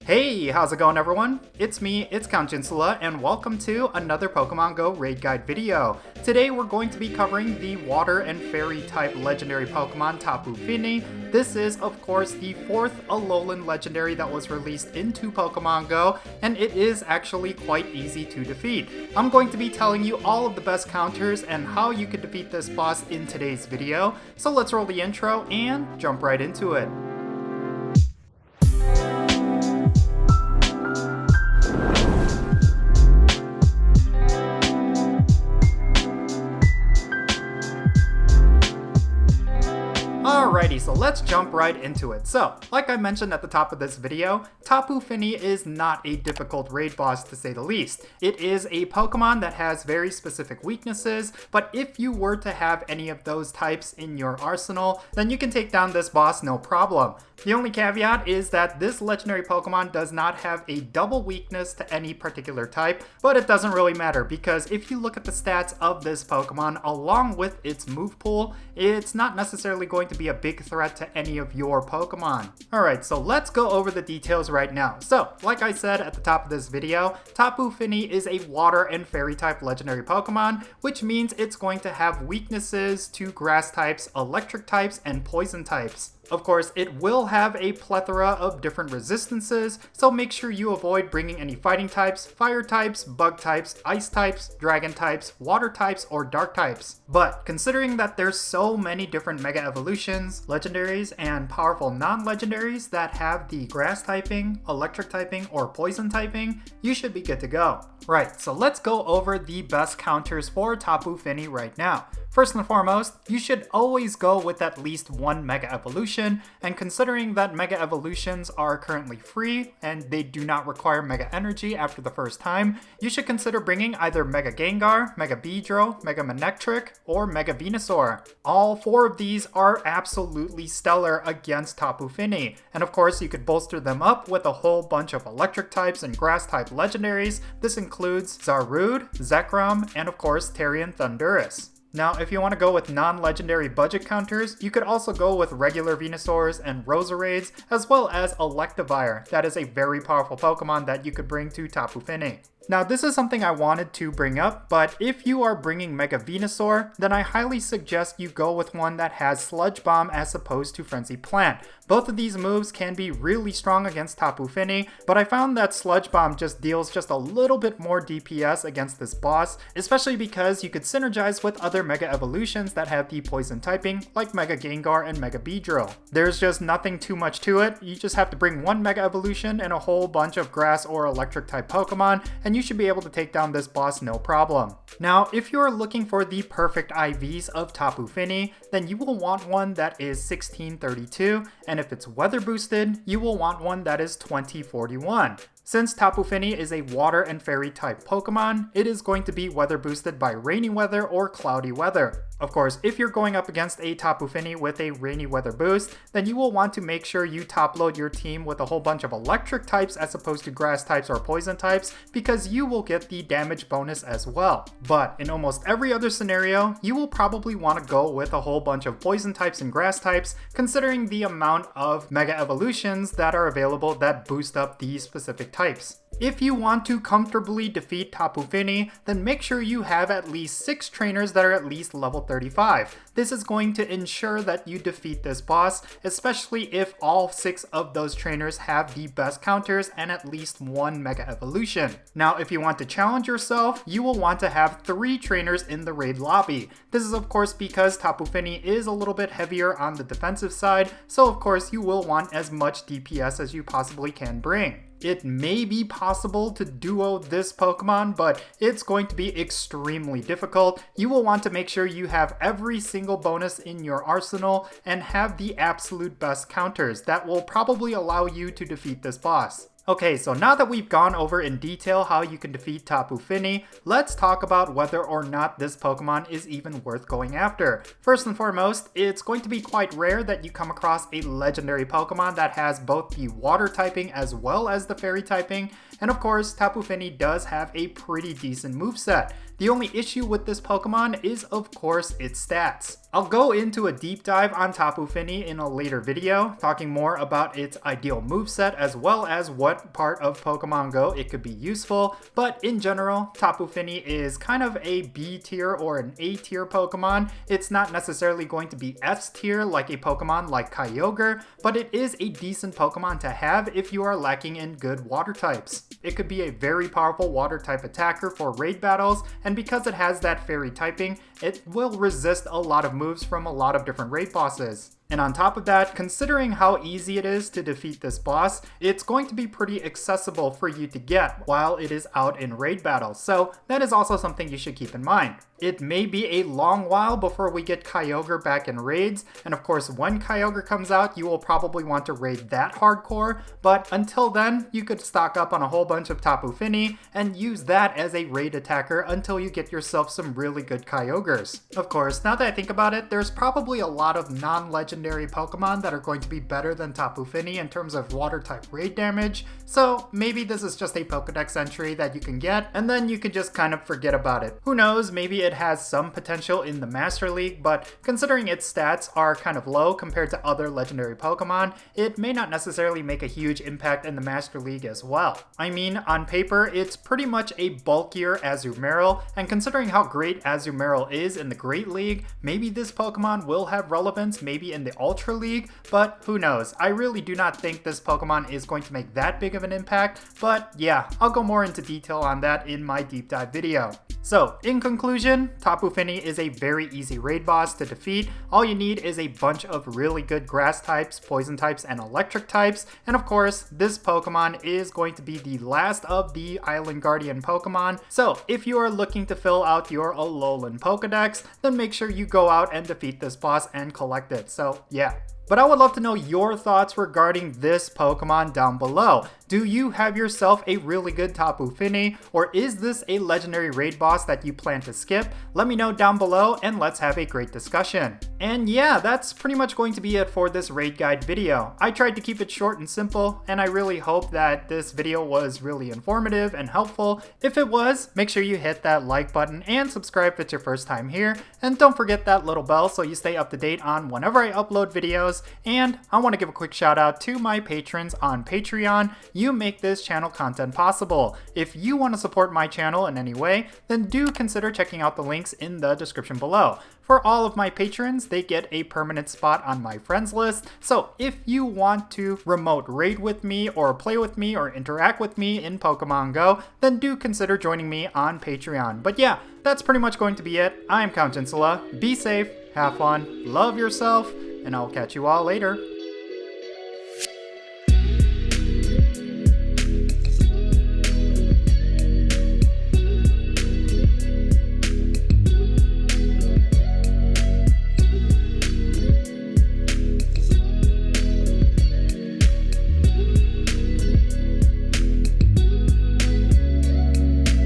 Hey, how's it going everyone? It's me, it's Count Jinsula, and welcome to another Pokemon GO raid guide video. Today we're going to be covering the water and fairy type legendary Pokemon Tapu Fini. This is of course the fourth Alolan legendary that was released into Pokemon GO, and it is actually quite easy to defeat. I'm going to be telling you all of the best counters and how you can defeat this boss in today's video. So let's roll the intro and jump right into it. Alrighty, so let's jump right into it. So, like I mentioned at the top of this video, Tapu Fini is not a difficult raid boss to say the least. It is a Pokemon that has very specific weaknesses, but if you were to have any of those types in your arsenal, then you can take down this boss no problem. The only caveat is that this legendary Pokemon does not have a double weakness to any particular type, but it doesn't really matter because if you look at the stats of this Pokemon along with its move pool, it's not necessarily going to be a big threat to any of your Pokemon. Alright, so let's go over the details right now. So, like I said at the top of this video, Tapu Fini is a water and fairy type legendary Pokemon, which means it's going to have weaknesses to grass types, electric types, and poison types. Of course, it will have a plethora of different resistances, so make sure you avoid bringing any fighting types, fire types, bug types, ice types, dragon types, water types, or dark types. But considering that there's so many different mega evolutions, legendaries, and powerful non-legendaries that have the grass typing, electric typing, or poison typing, you should be good to go. Right, so let's go over the best counters for Tapu Fini right now. First and foremost, you should always go with at least one Mega Evolution, and considering that Mega Evolutions are currently free and they do not require Mega Energy after the first time, you should consider bringing either Mega Gengar, Mega Beedrill, Mega Manectric, or Mega Venusaur. All four of these are absolutely stellar against Tapu Fini, and of course you could bolster them up with a whole bunch of electric types and grass type legendaries. This includes Zarude, Zekrom, and of course Therian Thundurus. Now, if you want to go with non-legendary budget counters, you could also go with regular Venusaurs and Roserades, as well as Electivire. That is a very powerful Pokemon that you could bring to Tapu Fini. Now, this is something I wanted to bring up, but if you are bringing Mega Venusaur, then I highly suggest you go with one that has Sludge Bomb as opposed to Frenzy Plant. Both of these moves can be really strong against Tapu Fini, but I found that Sludge Bomb just deals just a little bit more DPS against this boss, especially because you could synergize with other Mega Evolutions that have the poison typing, like Mega Gengar and Mega Beedrill. There's just nothing too much to it. You just have to bring one Mega Evolution and a whole bunch of grass or electric type Pokemon, and you should be able to take down this boss no problem. Now, if you're looking for the perfect IVs of Tapu Fini, then you will want one that is 1632, and if it's weather boosted, you will want one that is 2041. Since Tapu Fini is a water and fairy type Pokemon, it is going to be weather boosted by rainy weather or cloudy weather. Of course, if you're going up against a Tapu Fini with a rainy weather boost, then you will want to make sure you top load your team with a whole bunch of electric types as opposed to grass types or poison types, because you will get the damage bonus as well. But in almost every other scenario, you will probably want to go with a whole bunch of poison types and grass types, considering the amount of Mega Evolutions that are available that boost up these specific types. If you want to comfortably defeat Tapu Fini, then make sure you have at least 6 trainers that are at least level 35. This is going to ensure that you defeat this boss, especially if all 6 of those trainers have the best counters and at least one Mega Evolution. Now, if you want to challenge yourself, you will want to have 3 trainers in the raid lobby. This is of course because Tapu Fini is a little bit heavier on the defensive side, so of course you will want as much DPS as you possibly can bring. It may be possible to duo this Pokemon, but it's going to be extremely difficult. You will want to make sure you have every single bonus in your arsenal and have the absolute best counters that will probably allow you to defeat this boss. Okay, so now that we've gone over in detail how you can defeat Tapu Fini, let's talk about whether or not this Pokemon is even worth going after. First and foremost, it's going to be quite rare that you come across a legendary Pokemon that has both the water typing as well as the fairy typing, and of course, Tapu Fini does have a pretty decent moveset. The The only issue with this Pokemon is, of course, its stats. I'll go into a deep dive on Tapu Fini in a later video, talking more about its ideal moveset as well as what part of Pokemon Go it could be useful, but in general, Tapu Fini is kind of a B tier or an A tier Pokemon. It's not necessarily going to be S tier like a Pokemon like Kyogre, but it is a decent Pokemon to have if you are lacking in good water types. It could be a very powerful water type attacker for raid battles, and because it has that fairy typing, it will resist a lot of moves from a lot of different raid bosses. And on top of that, considering how easy it is to defeat this boss, it's going to be pretty accessible for you to get while it is out in raid battles, so that is also something you should keep in mind. It may be a long while before we get Kyogre back in raids, and of course when Kyogre comes out you will probably want to raid that hardcore, but until then you could stock up on a whole bunch of Tapu Fini and use that as a raid attacker until you get yourself some really good Kyogres. Of course, now that I think about it, there's probably a lot of non-legendary Pokemon that are going to be better than Tapu Fini in terms of water type raid damage, so maybe this is just a Pokedex entry that you can get and then you can just kind of forget about it. Who knows, maybe it has some potential in the Master League, but considering its stats are kind of low compared to other legendary Pokemon, it may not necessarily make a huge impact in the Master League as well. I mean, on paper, it's pretty much a bulkier Azumarill, and considering how great Azumarill is in the Great League, maybe this Pokemon will have relevance maybe in the Ultra League, but who knows. I really do not think this Pokemon is going to make that big of an impact, but yeah, I'll go more into detail on that in my deep dive video. So, in conclusion, Tapu Fini is a very easy raid boss to defeat. All you need is a bunch of really good grass types, poison types, and electric types, and of course, this Pokemon is going to be the last of the Island Guardian Pokemon, so if you are looking to fill out your Alolan Pokedex, then make sure you go out and defeat this boss and collect it, so yeah. But I would love to know your thoughts regarding this Pokemon down below. Do you have yourself a really good Tapu Fini, or is this a legendary raid boss that you plan to skip? Let me know down below and let's have a great discussion. And yeah, that's pretty much going to be it for this raid guide video. I tried to keep it short and simple, and I really hope that this video was really informative and helpful. If it was, make sure you hit that like button and subscribe if it's your first time here, and don't forget that little bell so you stay up to date on whenever I upload videos. And I want to give a quick shout out to my patrons on Patreon. You make this channel content possible. If you want to support my channel in any way, then do consider checking out the links in the description below. For all of my patrons, they get a permanent spot on my friends list, so if you want to remote raid with me or play with me or interact with me in Pokemon Go, then do consider joining me on Patreon. But yeah, that's pretty much going to be it. I'm Count Jinsula. Be safe, have fun, love yourself, and I'll catch you all later.